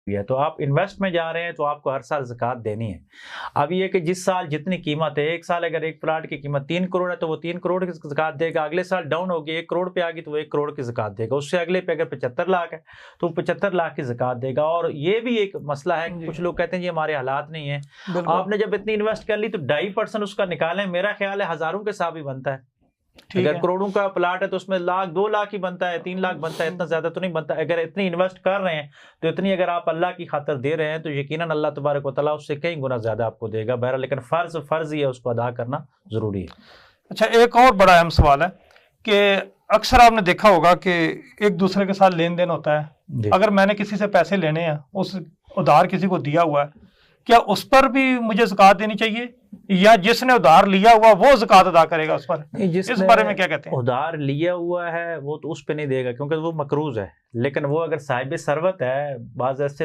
है। तो आप इन्वेस्ट में जा रहे हैं तो आपको हर साल ज़कात देनी है। अब ये कि जिस साल जितनी कीमत है, एक साल अगर एक प्लाट की कीमत 3 करोड़ है तो वो 3 करोड़ की ज़कात देगा। अगले साल डाउन होगी 1 करोड़ पे आ गई तो वो 1 करोड़ की ज़कात देगा। उससे अगले पे अगर 75 लाख है तो 75 लाख की ज़कात देगा। और ये भी एक मसला है, कुछ लोग कहते हैं जी हमारे हालात नहीं है। आपने जब इतनी इन्वेस्ट कर ली तो 2.5% उसका निकालें, मेरा ख्याल है हज़ारों के हिसाब ही बनता है। अगर करोड़ों का प्लाट है तो उसमें लाख 2 लाख ही बनता है, 3 लाख बनता है, इतना ज्यादा तो नहीं बनता। अगर इतनी इन्वेस्ट कर रहे हैं तो इतनी अगर आप अल्लाह की खातिर दे रहे हैं तो यकीनन अल्लाह तबारक व तआला उससे कई गुना ज्यादा आपको देगा। बहरहाल लेकिन फर्ज ही है, उसको अदा करना जरूरी है। अच्छा, एक और बड़ा अहम सवाल है कि अक्सर आपने देखा होगा कि एक दूसरे के साथ लेन देन होता है। अगर मैंने किसी से पैसे लेने हैं, उस उधार किसी को दिया हुआ है, क्या उस पर भी मुझे ज़कात देनी चाहिए या जिसने उधार लिया हुआ वो ज़कात अदा करेगा उस पर? इस बारे में क्या कहते हैं? उधार लिया हुआ है वो तो उस पे नहीं देगा क्योंकि वो मकरूज है, लेकिन वो अगर साहिब सरवत है, बाज़ ऐसे लोग